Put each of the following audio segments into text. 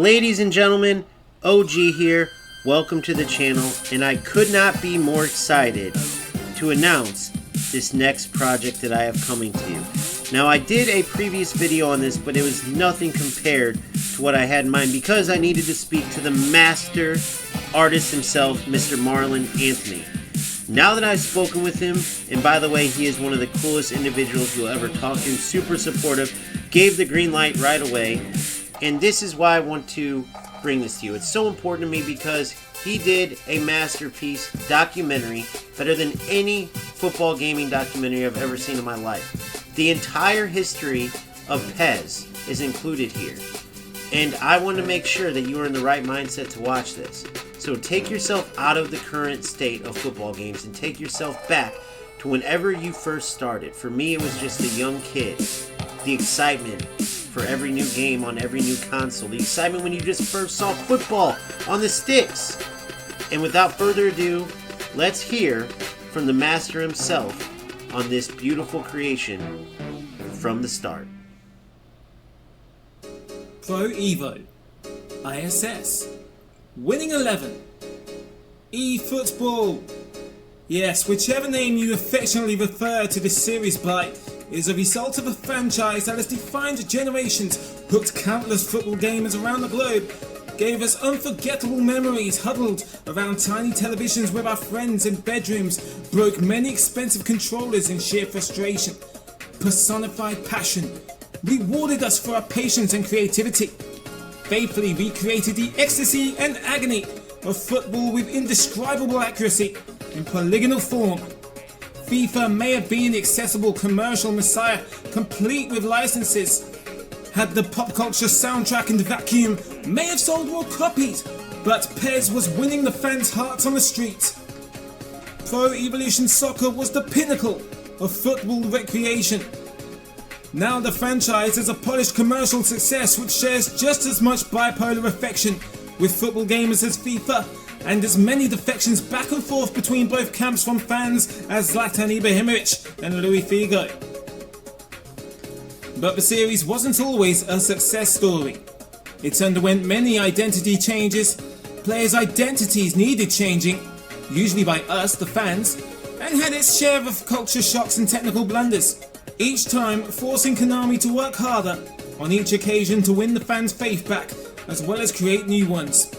Ladies and gentlemen, OG here. Welcome to the channel, and I could not be more excited to announce this next project that I have coming to you. Now, I did a previous video on this, but it was nothing compared to what I had in mind because I needed to speak to the master artist himself, Mr. Marlon Anthony. Now that I've spoken with him, and by the way, he is one of the coolest individuals you'll ever talk to, super supportive, gave the green light right away, and this is why I want to bring this to you. It's so important to me because he did a masterpiece documentary, better than any football gaming documentary I've ever seen in my life. The entire history of PES is included here, and I want to make sure that you are in the right mindset to watch this. So take yourself out of the current state of football games and take yourself back to whenever you first started. For me, it was just a young kid. The excitement for every new game on every new console. The excitement when you just first saw football on the sticks. And without further ado, let's hear from the master himself on this beautiful creation from the start. Pro Evo, ISS, Winning 11, efootball. Yes, whichever name you affectionately refer to this series by is a result of a franchise that has defined generations, hooked countless football gamers around the globe, gave us unforgettable memories huddled around tiny televisions with our friends in bedrooms, broke many expensive controllers in sheer frustration, personified passion, rewarded us for our patience and creativity, faithfully recreated the ecstasy and agony of football with indescribable accuracy in polygonal form. FIFA may have been the accessible commercial messiah, complete with licenses, had the pop culture soundtrack in the vacuum, may have sold more copies, but PES was winning the fans' hearts on the street. Pro Evolution Soccer was the pinnacle of football recreation. Now the franchise is a polished commercial success which shares just as much bipolar affection with football gamers as FIFA, and as many defections back and forth between both camps from fans as Zlatan Ibrahimovic and Luis Figo. But the series wasn't always a success story. It underwent many identity changes, players' identities needed changing, usually by us, the fans, and had its share of culture shocks and technical blunders, each time forcing Konami to work harder on each occasion to win the fans' faith back, as well as create new ones.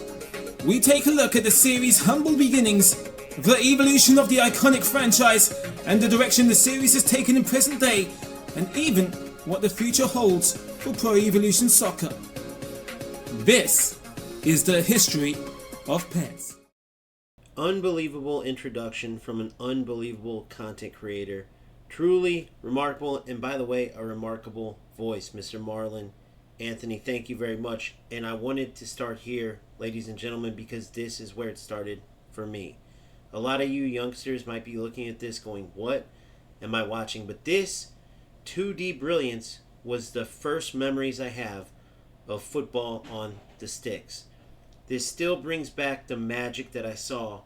We take a look at the series' humble beginnings, the evolution of the iconic franchise, and the direction the series has taken in present day, and even what the future holds for Pro Evolution Soccer. This is the history of PES. Unbelievable introduction from an unbelievable content creator. Truly remarkable, and by the way, a remarkable voice, Mr. Marlon Anthony. Thank you very much. And I wanted to start here, ladies and gentlemen, because this is where it started for me. A lot of you youngsters might be looking at this going, what am I watching? But this 2D brilliance was the first memories I have of football on the sticks. This still brings back the magic that I saw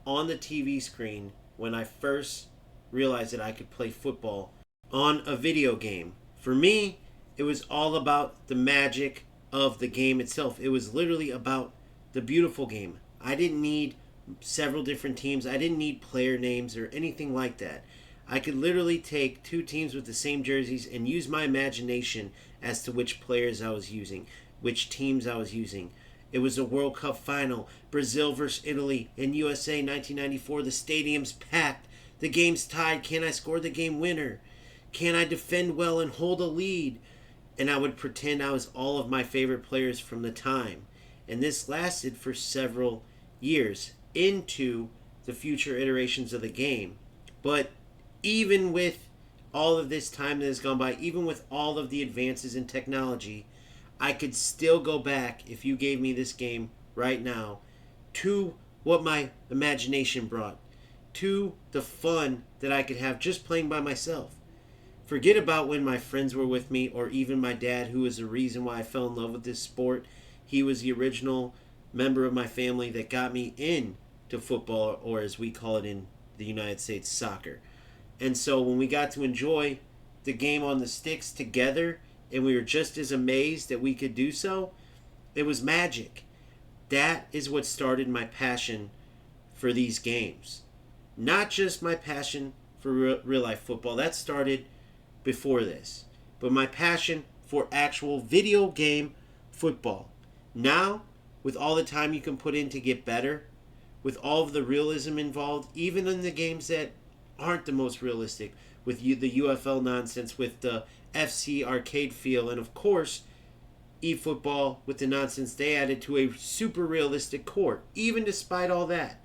on the TV screen when I first realized that I could play football on a video game. For me, it was all about the magic of the game itself. It was literally about the beautiful game. I didn't need several different teams. I didn't need player names or anything like that. I could literally take two teams with the same jerseys and use my imagination as to which players I was using, which teams I was using. It was a World Cup final, Brazil versus Italy in USA 1994. The stadium's packed. The game's tied. Can I score the game winner? Can I defend well and hold a lead? And I would pretend I was all of my favorite players from the time. And this lasted for several years into the future iterations of the game. But even with all of this time that has gone by, even with all of the advances in technology, I could still go back, if you gave me this game right now, to what my imagination brought, to the fun that I could have just playing by myself. Forget about when my friends were with me, or even my dad, who was the reason why I fell in love with this sport. He was the original member of my family that got me into football, or as we call it in the United States, soccer. And so when we got to enjoy the game on the sticks together, and we were just as amazed that we could do so, It was magic. That is what started my passion for these games. Not just my passion for real life football. That started before this. But my passion for actual video game football. Now, with all the time you can put in to get better, with all of the realism involved, even in the games that aren't the most realistic, with the UFL nonsense, with the FC arcade feel, and of course, efootball with the nonsense they added to a super realistic core, even despite all that.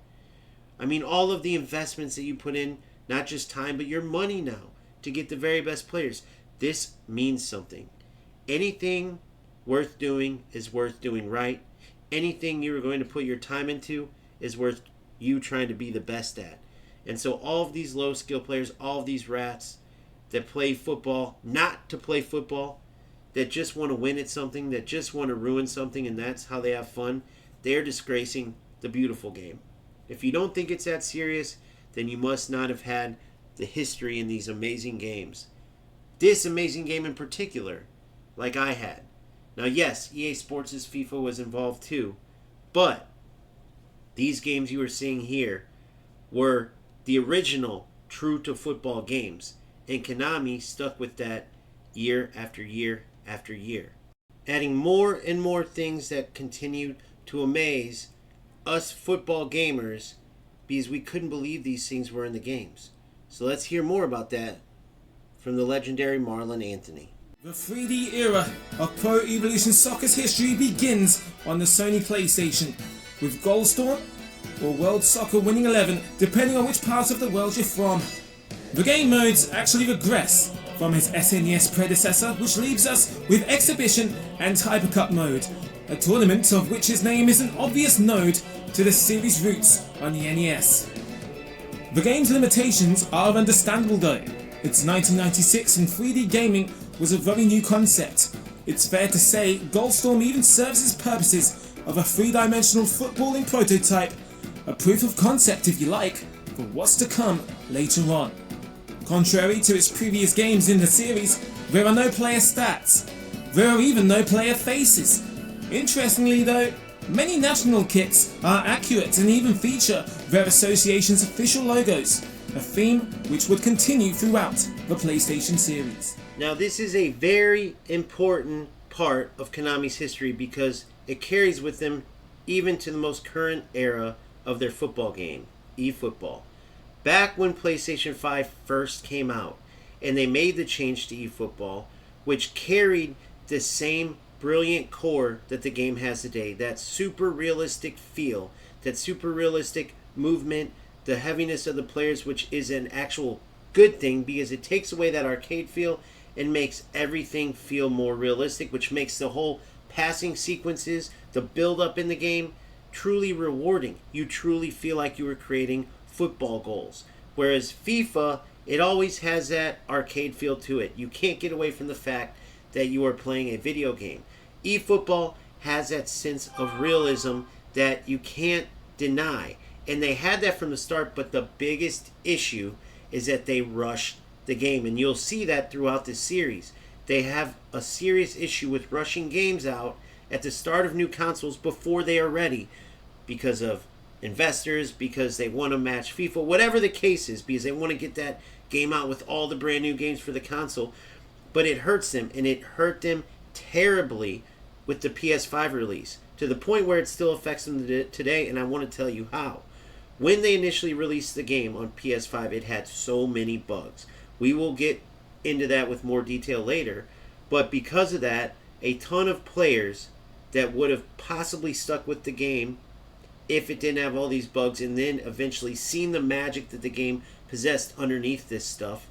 I mean, all of the investments that you put in, not just time, but your money now to get the very best players. This means something. Anything worth doing is worth doing right. Anything you're going to put your time into is worth you trying to be the best at. And so all of these low skill players, all of these rats that play football, not to play football, that just want to win at something, that just want to ruin something, and that's how they have fun, they're disgracing the beautiful game. If you don't think it's that serious, then you must not have had the history in these amazing games. This amazing game in particular, like I had. Now yes, EA Sports' FIFA was involved too, but these games you were seeing here were the original true to football games, and Konami stuck with that year after year after year, adding more and more things that continued to amaze us football gamers because we couldn't believe these things were in the games. So let's hear more about that from the legendary Marlon Anthony. The 3D era of Pro Evolution Soccer's history begins on the Sony PlayStation with Goalstorm or World Soccer Winning 11, depending on which part of the world you're from. The game modes actually regress from his SNES predecessor, which leaves us with Exhibition and Hypercup mode, a tournament of which his name is an obvious nod to the series' roots on the NES. The game's limitations are understandable though. It's 1996 and 3D gaming was a very new concept. It's fair to say Goalstorm even serves its purposes of a three-dimensional footballing prototype, a proof of concept if you like, for what's to come later on. Contrary to its previous games in the series, there are no player stats. There are even no player faces. Interestingly though, many national kits are accurate and even feature their association's official logos, a theme which would continue throughout the PlayStation series. Now this is a very important part of Konami's history because it carries with them even to the most current era of their football game, eFootball. Back when PlayStation 5 first came out and they made the change to eFootball, which carried the same brilliant core that the game has today, that super realistic feel, that super realistic movement, the heaviness of the players, which is an actual good thing because it takes away that arcade feel and makes everything feel more realistic, which makes the whole passing sequences, the build up in the game, truly rewarding. You truly feel like you were creating football goals. Whereas FIFA, it always has that arcade feel to it. You can't get away from the fact that you are playing a video game. eFootball has that sense of realism that you can't deny. And they had that from the start, but the biggest issue is that they rushed the game. And you'll see that throughout this series. They have a serious issue with rushing games out at the start of new consoles before they are ready because of investors, because they want to match FIFA, whatever the case is, because they want to get that game out with all the brand new games for the console. But it hurts them, and it hurt them terribly with the PS5 release, to the point where it still affects them today, and I want to tell you how. When they initially released the game on PS5, it had so many bugs. We will get into that with more detail later, but because of that, a ton of players that would have possibly stuck with the game if it didn't have all these bugs, and then eventually seen the magic that the game possessed underneath this stuff,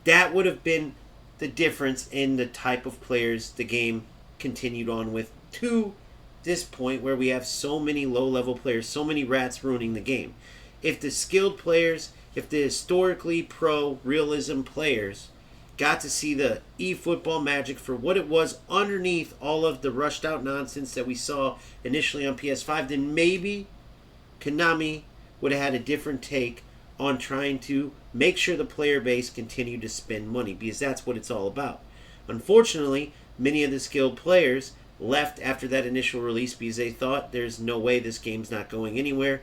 that would have been the difference in the type of players the game continued on with to this point where we have so many low-level players, so many rats ruining the game. If the skilled players, if the historically pro realism players got to see the eFootball magic for what it was underneath all of the rushed out nonsense that we saw initially on PS5, then maybe Konami would have had a different take on trying to make sure the player base continued to spend money, because that's what it's all about. Unfortunately, many of the skilled players left after that initial release because they thought there's no way this game's not going anywhere,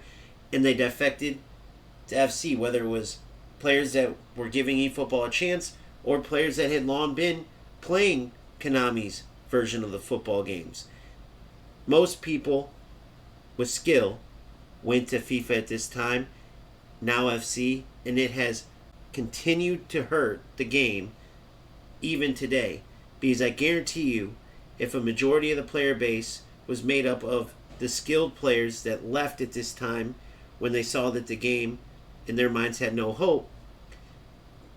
and they defected to FC, whether it was players that were giving eFootball a chance or players that had long been playing Konami's version of the football games. Most people with skill went to FIFA at this time, now FC, and it has continued to hurt the game even today. Because I guarantee you, if a majority of the player base was made up of the skilled players that left at this time when they saw that the game in their minds had no hope,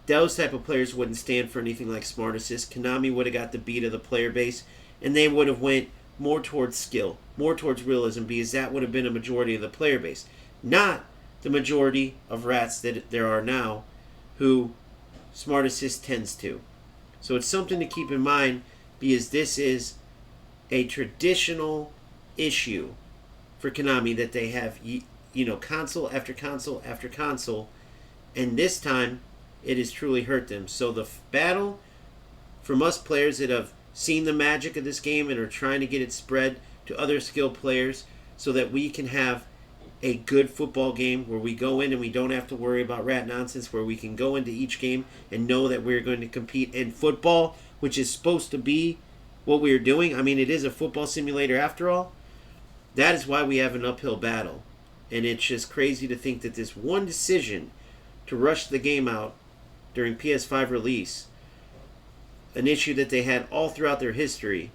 those type of players wouldn't stand for anything like Smart Assist. Konami would have got the beat of the player base, and they would have went more towards skill, more towards realism, because that would have been a majority of the player base, not the majority of rats that there are now who Smart Assist tends to. So it's something to keep in mind, because this is a traditional issue for Konami that they have, console after console after console, and this time it has truly hurt them. So the battle from us players that have seen the magic of this game and are trying to get it spread to other skilled players so that we can have a good football game where we go in and we don't have to worry about rat nonsense, where we can go into each game and know that we're going to compete in football, which is supposed to be what we're doing. I mean, it is a football simulator after all. That is why we have an uphill battle. And it's just crazy to think that this one decision to rush the game out during PS5 release, an issue that they had all throughout their history,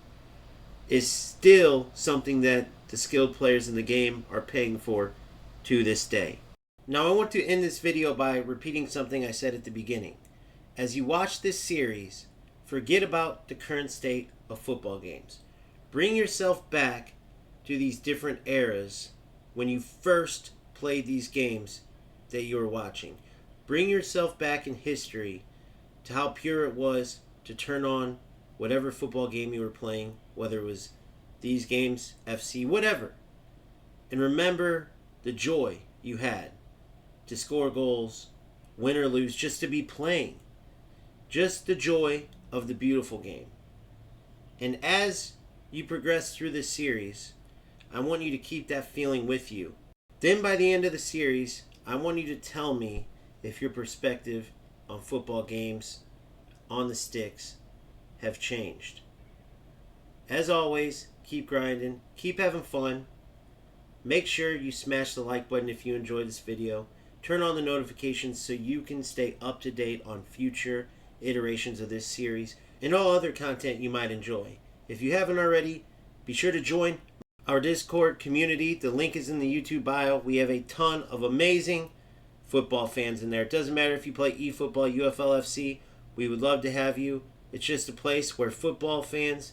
is still something that the skilled players in the game are paying for to this day. Now I want to end this video by repeating something I said at the beginning. As you watch this series, forget about the current state of football games. Bring yourself back to these different eras when you first played these games that you were watching. Bring yourself back in history to how pure it was to turn on whatever football game you were playing, whether it was these games, FC, whatever. And remember the joy you had to score goals, win or lose, just to be playing. Just the joy of the beautiful game. And as you progress through this series, I want you to keep that feeling with you. Then by the end of the series, I want you to tell me if your perspective on football games on the sticks have changed. As always, keep grinding, keep having fun. Make sure you smash the like button if you enjoyed this video. Turn on the notifications so you can stay up to date on future iterations of this series and all other content you might enjoy. If you haven't already, be sure to join our Discord community. The link is in the YouTube bio. We have a ton of amazing football fans in there. It doesn't matter if you play eFootball, UFLFC. We would love to have you. It's just a place where football fans,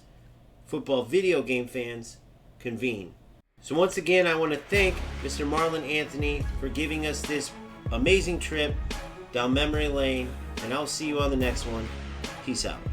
football video game fans, convene. So once again, I want to thank Mr. Marlon Anthony for giving us this amazing trip down memory lane, and I'll see you on the next one. Peace out.